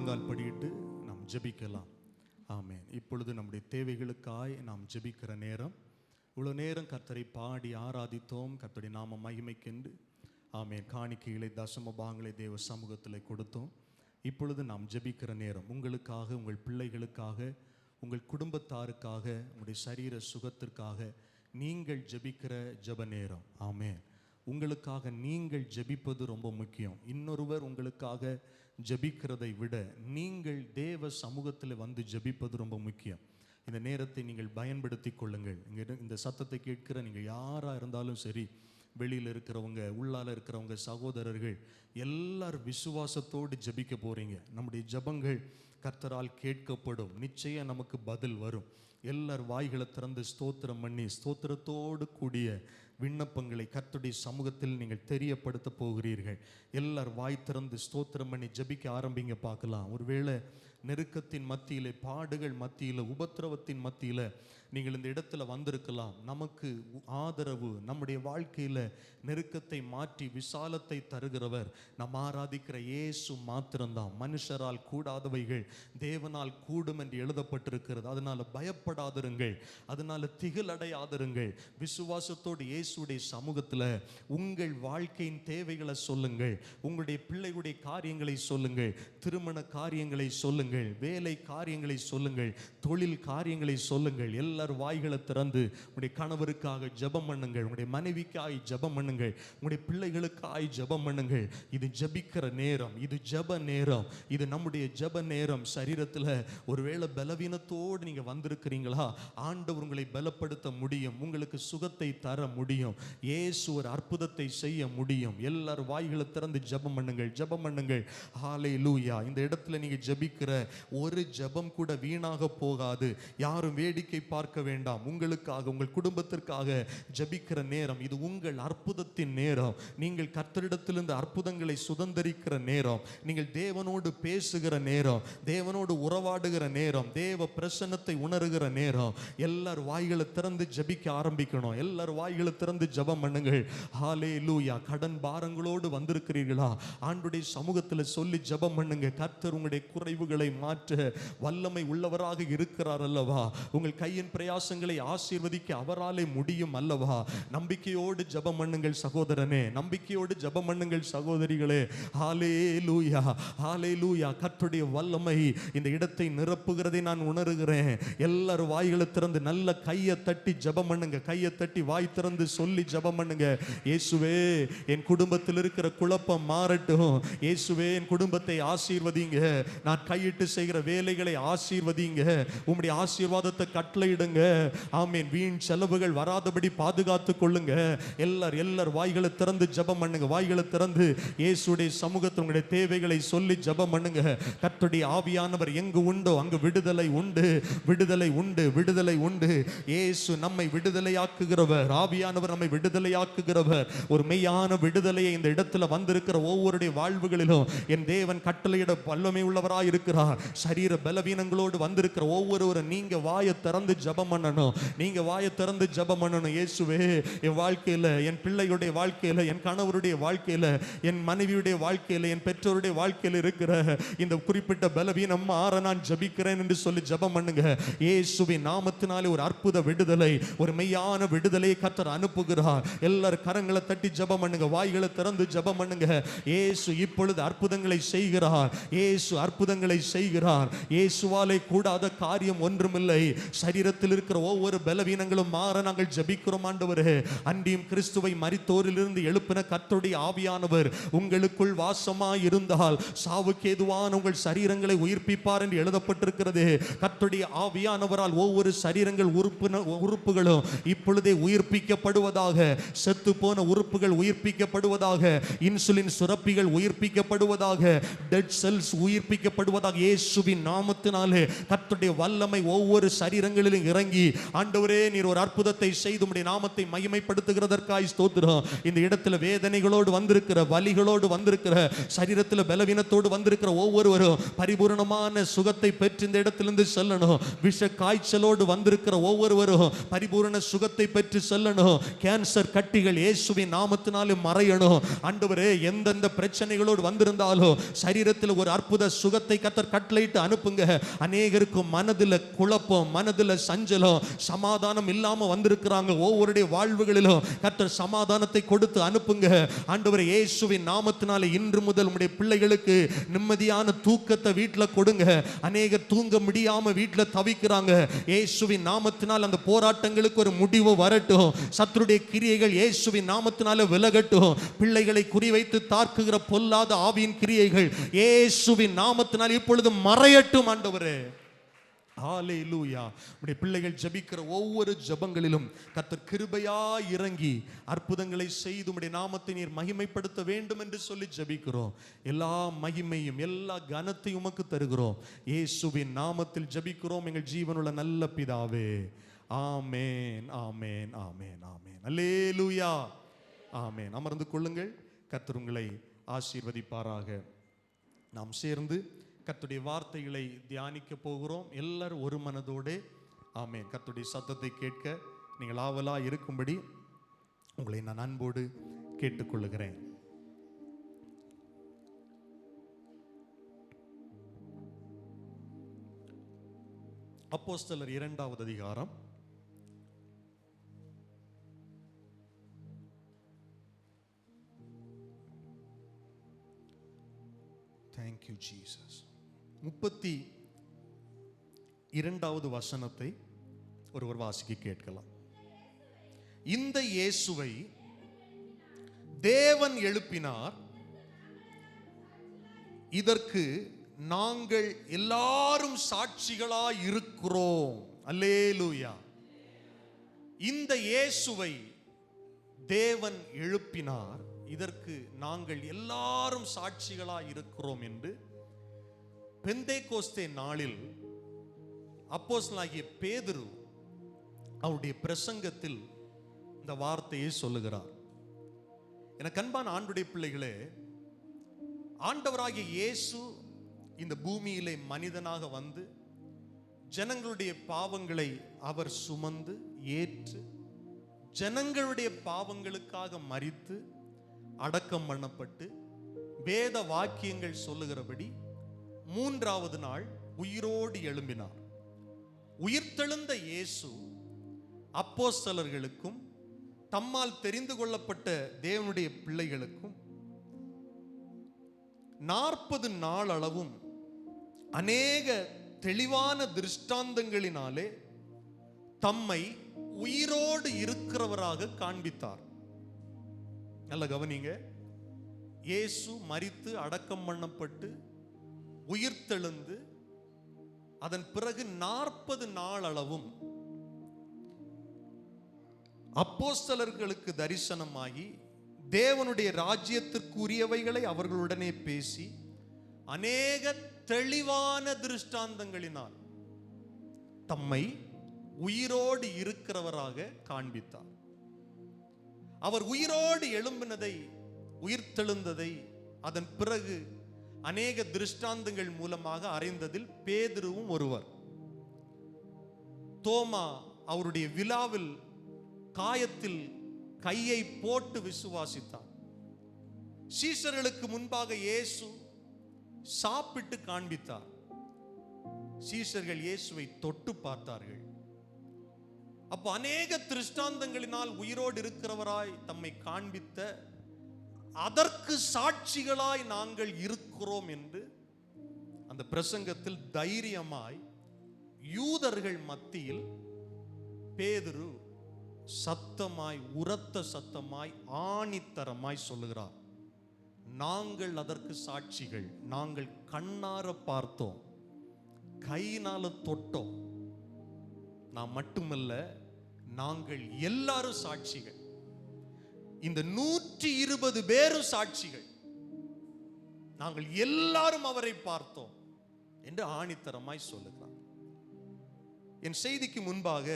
முழங்கால் படியிட்டு நாம் ஜெபிக்கலாம். ஆமென். இப்பொழுது நம்முடைய தேவைகளுக்காய் நாம் ஜெபிக்கிற நேரம். இவ்வளோ நேரம் கர்த்தரை பாடி ஆராதித்தோம். கர்த்தருடைய நாம மகிமைக்கென்று ஆமென் காணிக்கைகளை தசம பாகங்களை தேவ சமூகத்தில் கொடுத்தோம். இப்பொழுது நாம் ஜெபிக்கிற நேரம். உங்களுக்காக, உங்கள் பிள்ளைகளுக்காக, உங்கள் குடும்பத்தாருக்காக, உங்களுடைய சரீர சுகத்திற்காக நீங்கள் ஜெபிக்கிற ஜெப நேரம். ஆமென். உங்களுக்காக நீங்கள் ஜெபிப்பது ரொம்ப முக்கியம். இன்னொருவர் உங்களுக்காக ஜெபிக்கிறதை விட நீங்கள் தேவ சமூகத்தில் வந்து ஜெபிப்பது ரொம்ப முக்கியம். இந்த நேரத்தை நீங்கள் பயன்படுத்தி கொள்ளுங்கள். இந்த சத்தத்தை கேட்கிற நீங்கள் யாராக இருந்தாலும் சரி, வெளியில் இருக்கிறவங்க, உள்ளால இருக்கிறவங்க, சகோதரர்கள் எல்லாரும் விசுவாசத்தோடு ஜெபிக்க போறீங்க. நம்முடைய ஜெபங்கள் கர்த்தரால் கேட்கப்படும். நிச்சயம் நமக்கு பதில் வரும். எல்லார் வாய்களை திறந்து ஸ்தோத்திரம் பண்ணி ஸ்தோத்திரத்தோடு கூடிய விண்ணப்பங்களை கர்த்தருடைய சமூகத்தில் நீங்கள் தெரியப்படுத்த போகிறீர்கள். எல்லார் வாய் திறந்து ஸ்தோத்திரம் பண்ணி ஜெபிக்க ஆரம்பிங்க. பார்க்கலாம். ஒருவேளை நெருக்கத்தின் மத்தியில், பாடுகள் மத்தியில், உபத்திரவத்தின் மத்தியில் நீங்கள் இந்த இடத்துல வந்திருக்கலாம். நமக்கு ஆதரவு, நம்முடைய வாழ்க்கையில் நெருக்கத்தை மாற்றி விசாலத்தை தருகிறவர் நாம் ஆராதிக்கிற இயேசு மாத்திரம்தான். மனுஷரால் கூடாதவைகள் தேவனால் கூடும் என்று எழுதப்பட்டிருக்கிறது. அதனால பயப்படாதிருங்கள், அதனால திகிலடையாதிருங்கள். விசுவாசத்தோடு இயேசுடைய சமூகத்தில் உங்கள் வாழ்க்கையின் தேவைகளை சொல்லுங்கள். உங்களுடைய பிள்ளைகளுடைய காரியங்களை சொல்லுங்கள். திருமண காரியங்களை சொல்லுங்கள். வேலை காரியங்களை சொல்லுங்கள். தொழில் காரியங்களை சொல்லுங்கள். எல்லாரும் வாய்களை திறந்து உங்களுடைய கணவருக்காக ஜெபம் பண்ணுங்கள். உங்களுடைய மனைவிக்காய் ஜெபம் பண்ணுங்கள். உங்களுடைய பிள்ளைகளுக்காய் ஜெபம் பண்ணுங்கள். இது ஜெபிக்கிற நேரம். இது ஜெப நேரம். இது நம்முடைய ஜெப நேரம். சரீரத்தில் ஒருவேளை பலவீனத்தோடு நீங்க வந்திருக்கிறீங்களா? ஆண்டவர் உங்களை பலப்படுத்த முடியும். உங்களுக்கு சுகத்தை தர முடியும். இயேசு ஒரு அற்புதத்தை செய்ய முடியும். எல்லாரும் வாய்களை திறந்து ஜெபம் பண்ணுங்கள். ஜெபம் பண்ணுங்கள். ஹல்லேலூயா. இந்த இடத்துல நீங்க ஜெபிக்கிற ஒரு ஜெபம் கூட வீணாக போகாது. யாரும் வேடிக்கை பார்க்க வேண்டாம். உங்களுக்காக, உங்கள் குடும்பத்திற்காக ஜெபிக்கிற நேரம். இது உங்கள் அற்புதத்தின் நேரம். நீங்கள் கர்த்தரிடத்திலிருந்து அற்புதங்களை சுதந்தரிக்கிற நேரம். நீங்கள் தேவனோடு பேசுகிற நேரம், தேவனோடு உறவாடுகிற நேரம், தேவ பிரசன்னத்தை உணர்கிற நேரம். எல்லார் வாய்களை திறந்து ஜெபிக்க ஆரம்பிக்கணும். எல்லார் வாய்களை திறந்து ஜெபம் பண்ணுங்கள். ஹல்லேலூயா. கடன் பாரங்களோடு வந்திருக்கிறீர்களா? ஆண்டுடைய சமூகத்தில் சொல்லி ஜெபம் பண்ணுங்க. கர்த்தர் உங்களுடைய குறைவுகளை மாற்ற வல்லமை உள்ளவராக இருக்கிறார் அல்லவா? உங்கள் கையின் பிரயாசங்களை ஆசீர்வதிக்க அவராலே முடியும் அல்லவா? நம்பிக்கையோடு ஜெபம் பண்ணுங்கள் சகோதரனே. நம்பிக்கையோடு ஜெபம் பண்ணுங்கள் சகோதரிகளே. ஹல்லேலூயா. ஹல்லேலூயா. கர்த்தருடைய வல்லமை இந்த இடத்தை நிரப்புகிறதை நான் உணர்கிறேன். எல்லாரும் வாய்களை திறந்து நல்ல கையை தட்டி ஜெபம் பண்ணுங்க. கையை தட்டி வாய் திறந்து சொல்லி ஜெபம் பண்ணுங்க. இயேசுவே, என் குடும்பத்தில் இருக்கிற குழப்பம் மாறட்டும். இயேசுவே, என் குடும்பத்தை ஆசீர்வதிங்க. நான் கையிட்டு செய்கிற வேலைகளை ஆசீர்வதிங்க. உம்முடைய ஆசீர்வாதத்தை கட்டளையிடுங்க. ஆமென். வீண் செலவுகள் வராதபடி பாதுகாத்துக் கொள்ளுங்க. எல்லார் வாய்களை திறந்து ஜெபம் பண்ணுங்க. வாய்களை திறந்து இயேசுடைய சமூகத்தில் உங்களுடைய தேவைகளை சொல்லி ஜெபம் பண்ணுங்க. கர்த்தருடைய ஆவியானவர் எங்கு உண்டோ அங்கு விடுதலை உண்டு. விடுதலை உண்டு. விடுதலை உண்டு. இயேசு நம்மை விடுதலையாக்குகிறவர். ஆவியானவர் நம்மை விடுதலையாக்குகிறவர். ஒரு மெய்யான விடுதலையை இந்த இடத்துல வந்திருக்கிற ஒவ்வொருடைய வாழ்வுகளிலும் என் தேவன் கட்டளையிட வல்லமை உள்ளவராய் இருக்கிறார். சரீர பலவீனங்களோடு வந்திருக்கிற ஒவ்வொருவரும் நீங்க வாயை திறந்து ஜெபம் பண்ணணும். நீங்க வாயை திறந்து ஜெபம் பண்ணணும். இயேசுவே, என் வாழ்க்கையில, என் பிள்ளைகளுடைய வாழ்க்கையில, என் கணவருடைய வாழ்க்கையில, என் மனைவியுடைய வாழ்க்கையில, என் பெற்றோருடைய வாழ்க்கையில இருக்கிற இந்த குறிப்பிட்ட பலவீனம் மாற நான் ஜெபிக்கிறேன் என்று சொல்லி ஜெபம் பண்ணுங்க. இயேசுவின் நாமத்தினாலே ஒரு அற்புத விடுதலை, ஒரு மெய்யான விடுதலையை கர்த்தர் அனுப்புகிறார். எல்லாரும் கரங்களை தட்டி ஜெபம் பண்ணுங்க. வாய்களை திறந்து ஜெபம் பண்ணுங்க. இயேசு இப்பொழுது அற்புதங்களை செய்கிறார். இயேசு அற்புதங்களை செய்கிறார். இயேசுவாலே கூடாத காரியம் ஒன்றுமில்லை. சரீரத்தில் இருக்கிற ஒவ்வொரு பலவீனங்களும் மாற நாங்கள் ஜெபிக்கிறோம் ஆண்டவரே. அன்றியும் கிறிஸ்துவை மரித்தோரிலிருந்து எழுப்பின கர்த்தருடைய ஆவியானவர் உங்களுக்குள் வாசமாய் இருந்தால் சாவுக்கு ஏதுவான உங்கள் சரீரங்களை உயிர்ப்பிப்பார் என்று எழுதப்பட்டிருக்கிறது. கர்த்தருடைய ஆவியானவரால் ஒவ்வொரு சரீரங்கள் உறுப்புகளும் இப்பொழுதே உயிர்ப்பிக்கப்படுவதாக. செத்து போன உறுப்புகள் உயிர்ப்பிக்கப்படுவதாக. இன்சுலின் சுரப்பிகள் உயிர்ப்பிக்கப்படுவதாக. Dead cells உயிர்ப்பிக்கப்படுவதாக. இயேசுவின் நாமத்தினாலே கர்த்தருடைய வல்லமை ஒவ்வொரு சரீரங்களிலும் இறங்கி ஆண்டவரே, நீர் ஒரு அற்புதத்தை செய்து உம்முடைய நாமத்தை மகிமைப்படுத்துகிறதற்காய் ஸ்தோத்திரம். இந்த இடத்துல வேதனைகளோடு வந்திருக்கிற, வலிகளோடு வந்திருக்கிற, சரீரத்தில் பலவீனத்தோடு வந்திருக்கிற ஒவ்வொருவரும் பரிபூர்ணமான சுகத்தை பெற்று இந்த இடத்திலிருந்து செல்லணும். விஷ காய்ச்சல் காய்ச்சலோடு வந்திருக்கிற ஒவ்வொருவரும் பரிபூரண சுகத்தை பெற்று செல்லணும். கேன்சர் கட்டிகள் இயேசுவின் நாமத்தினாலே மறையணும். ஆண்டவரே, எந்தெந்த பிரச்சனைகளோடு வந்திருந்தாலும் சரீரத்தில் ஒரு அற்புத சுகத்தை கர்த்தர் கட்டளையிட்டு அனுப்புங்க. அநேகருக்கும் மனதில் குழப்பம், மனதில் சஞ்சலம், சமாதானம் இல்லாம வந்திருக்கிறாங்க. ஒவ்வொருடைய வாழ்வுகளிலும் கர்த்தர் சமாதானத்தை கொடுத்து அனுப்புங்க. ஆண்டவரே, இயேசுவின் நாமத்தினாலே இன்று முதல் உம்முடைய பிள்ளைகளுக்கு நிம்மதியான தூக்கத்தை வீட்டில் கொடுங்க. அநேகர் தூங்க முடியாம வீட்டில் தவிக்கிறாங்க. இயேசுவின் நாமத்தினால் அந்த போராட்டங்களுக்கு ஒரு முடிவு வரட்டும். சத்துருடைய கிரியைகள் இயேசுவின் நாமத்தினால விலகட்டும். பிள்ளைகளை குறிவைத்து தாக்குகிற பொல்லாத ஆவியின் கிரியைகள் இயேசுவின் நாமத்தினால் இப்பொழுது மறையட்டும். ஆண்டவரே, ஹல்லேலூயா. உம்முடைய பிள்ளைகள் ஜெபிக்கிற ஒவ்வொரு ஜெபங்களிலும் கர்த்தர் கிருபையாய் இறங்கி அற்புதங்களை செய்து உம்முடைய நாமத்தை நீர் மகிமைப்படுத்த வேண்டும் என்று சொல்லி ஜெபிக்கிறோம். எல்லா மகிமையும் எல்லா கனத்தையும் உமக்கு தருகிறோம். இயேசுவின் நாமத்தில் ஜெபிக்கிறோம் எங்கள் ஜீவனுள்ள நல்ல பிதாவே. ஆமென், ஆமென், ஆமென், ஆமென். அல்லேலூயா, ஆமென். அமர்ந்து கொள்ளுங்கள். கர்த்தர் உங்களை ஆசீர்வதிப்பாராக. நாம் சேர்ந்து கர்த்தருடைய வார்த்தைகளை தியானிக்க போகிறோம். எல்லாரும் ஒரு மனதோடு ஆமென் கர்த்தருடைய சத்தத்தை கேட்க நீங்கள் ஆவலா இருக்கும்படி உங்களை நான் அன்போடு கேட்டுக்கொள்ளுகிறேன். அப்போஸ்தலர் 2வது அதிகாரம் Thank you Jesus. 32வது வசனத்தை ஒருவர் வாசிக்க கேட்கலாம். இந்த இயேசுவை தேவன் எழுப்பினார், இதற்கு நாங்கள் எல்லாரும் சாட்சிகளாய் இருக்கிறோம். அல்லேலூயா. இந்த இயேசுவை தேவன் எழுப்பினார், இதற்கு நாங்கள் எல்லாரும் சாட்சிகளாய் இருக்கிறோம் என்று பெந்தேகோஸ்தே நாளில் அப்போஸ்தலனாகிய பேதுரு அவருடைய பிரசங்கத்தில் இந்த வார்த்தையை சொல்லுகிறார். எனக்கு அன்பான ஆண்டவருடைய பிள்ளைகளே, ஆண்டவராகிய இயேசு இந்த பூமியிலே மனிதனாக வந்து ஜனங்களுடைய பாவங்களை அவர் சுமந்து ஏற்று ஜனங்களுடைய பாவங்களுக்காக மரித்து அடக்கம் பண்ணப்பட்டு வேத வாக்கியங்கள் சொல்லுகிறபடி 3வது நாள் உயிரோடு எழும்பினார். உயிர்த்தெழுந்த இயேசு அப்போஸ்தலர்களுக்கும் தம்மால் தெரிந்து கொள்ளப்பட்ட தேவனுடைய பிள்ளைகளுக்கும் 40 நாள் அளவும் அநேக தெளிவான திருஷ்டாந்தங்களினாலே தம்மை உயிரோடு இருக்கிறவராக காண்பித்தார். நல்ல கவனிங்க. இயேசு மரித்து அடக்கம் பண்ணப்பட்டு உயிர்த்தெழுந்து அதன் பிறகு 40 நாள் அளவும் அப்போஸ்தலர்களுக்கு தரிசனமாகி தேவனுடைய ராஜ்யத்திற்குரியவைகளை அவர்களுடனே பேசி அநேக தெளிவான திருஷ்டாந்தங்களினால் தம்மை உயிரோடு இருக்கிறவராக காண்பித்தார். அவர் உயிரோடு எழும்பினதை, உயிர்த்தெழுந்ததை அதன் பிறகு அநேக திருஷ்டாந்தங்கள் மூலமாக அறிந்ததில் பேதுருவும் ஒருவர். தோமா அவருடைய விழாவில் காயத்தில் கையை போட்டு விசுவாசித்தார். சீஷர்களுக்கு முன்பாக இயேசு சாப்பிட்டு காண்பித்தார். சீஷர்கள் இயேசுவை தொட்டு பார்த்தார்கள். அப்போ அநேக திருஷ்டாந்தங்களினால் உயிரோடு இருக்கிறவராய் தம்மை காண்பித்த அதற்கு சாட்சிகளாய் நாங்கள் இருக்கிறோம் என்று அந்த பிரசங்கத்தில் தைரியமாய் யூதர்கள் மத்தியில் பேதுரு சத்தமாய், உரத்த சத்தமாய், ஆணித்தரமாய் சொல்லுகிறார், நாங்கள் அதற்கு சாட்சிகள். நாங்கள் கண்ணார பார்த்தோம், கையினால தொட்டோம். நான் மட்டுமல்ல, நாங்கள் எல்லாரும் சாட்சிகள். இந்த 120 பேரும் சாட்சிகள். நாங்கள் எல்லாரும் அவரை பார்த்தோம் என்று ஆணித்தரமாய் சொல்லுகிறார். என் செய்திக்கு முன்பாக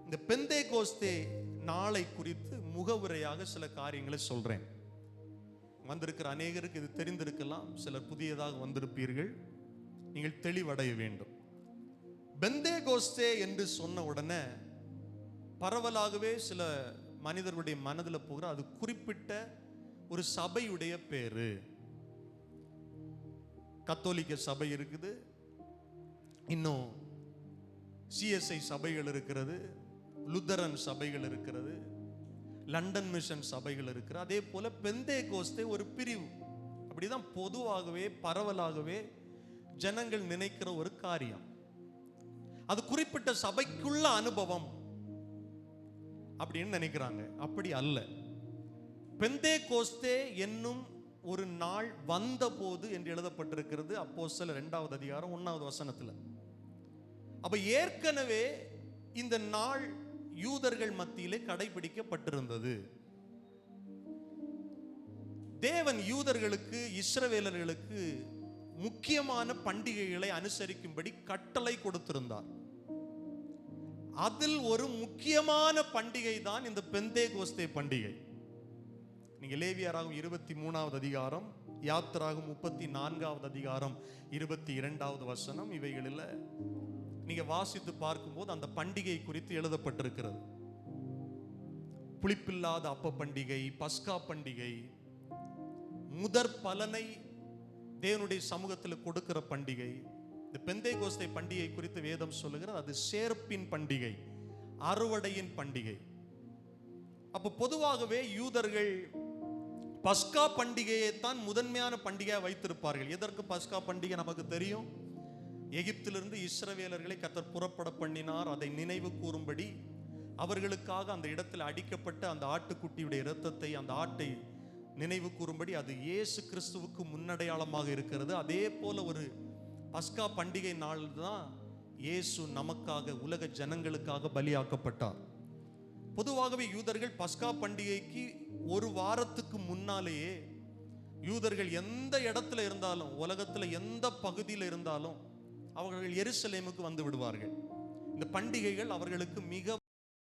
இந்த பெந்தேகோஸ்தே நாளை குறித்து முகவுரையாக சில காரியங்களை சொல்றேன். வந்திருக்கிற அநேகருக்கு இது தெரிந்திருக்கலாம், சிலர் புதியதாக வந்திருப்பீர்கள். நீங்கள் தெளிவடைய வேண்டும். பெந்தேகோஸ்தே என்று சொன்ன உடனே பரவலாகவே சில மனிதர்களுடைய மனதில் போகிற அது குறிப்பிட்ட ஒரு சபையுடைய பேரு. கத்தோலிக்க சபை இருக்குது, இன்னும் சிஎஸ்ஐ சபைகள் இருக்கிறது, லுத்தரன் சபைகள் இருக்கிறது, லண்டன் மிஷன் சபைகள் இருக்கிறது. அதே போல பெந்தேகோஸ்தே ஒரு பிரிவு. அப்படிதான் பொதுவாகவே பரவலாகவே ஜனங்கள் நினைக்கிற ஒரு காரியம். அது குறிப்பிட்ட சபைக்குள்ள அனுபவம் அப்படின்னு நினைக்கிறாங்க. அப்படி அல்ல. பெந்தேகோஸ்தே என்னும் ஒரு நாள் வந்தபோது என்று எழுதப்பட்டிருக்கிறது அப்போஸ்தலர் 2வது அதிகாரம் 1வது வசனத்தில். அப்ப ஏற்கனவே இந்த நாள் யூதர்கள் மத்தியிலே கடைபிடிக்கப்பட்டிருந்தது. தேவன் யூதர்களுக்கு, இஸ்ரவேலர்களுக்கு முக்கியமான பண்டிகைகளை அனுசரிக்கும்படி கட்டளை கொடுத்திருந்தார். அதில் ஒரு முக்கியமான பண்டிகை தான் இந்த பெந்தேகோஸ்தே பண்டிகை. நீங்க லேவியராகும் 23வது அதிகாரம், யாத்திராகும் 34வது அதிகாரம் 22வது வசனம், இவைகளில் நீங்க வாசித்து பார்க்கும்போது அந்த பண்டிகை குறித்து எழுதப்பட்டிருக்கிறது. புளிப்பில்லாத அப்ப பண்டிகை, பஸ்கா பண்டிகை, முதற் பலனை தேவனுடைய சமூகத்தில் கொடுக்கிற பண்டிகை. இந்த பெந்தேகோஸ்தே பண்டிகை குறித்து வேதம் சொல்லுகிறது, அது சேர்ப்பின் பண்டிகை, அறுவடையின் பண்டிகை. அப்ப பொதுவாகவே யூதர்கள் பஸ்கா பண்டிகையை தான் முதன்மையான பண்டிகையாக வைத்திருப்பார்கள். எதற்கு பஸ்கா பண்டிகை நமக்கு தெரியும். எகிப்திலிருந்து இஸ்ரவேலர்களை கர்த்தர் புறப்பட பண்ணினார். அதை நினைவு கூறும்படி அவர்களுக்காக அந்த இடத்தில் அடிக்கப்பட்ட அந்த ஆட்டுக்குட்டியுடைய இரத்தத்தை, அந்த ஆட்டை நினைவு கூறும்படி அது இயேசு கிறிஸ்துவுக்கு முன்னடையாளமாக இருக்கிறது. அதே போல ஒரு பஸ்கா பண்டிகை நாள் தான் இயேசு நமக்காக, உலக ஜனங்களுக்காக பலியாக்கப்பட்டார். பொதுவாகவே யூதர்கள் பஸ்கா பண்டிகைக்கு ஒரு வாரத்துக்கு முன்னாலேயே, யூதர்கள் எந்த இடத்துல இருந்தாலும், உலகத்துல எந்த பகுதியில் இருந்தாலும் அவர்கள் எருசலேமுக்கு வந்து விடுவார்கள். இந்த பண்டிகைகள் அவர்களுக்கு மிக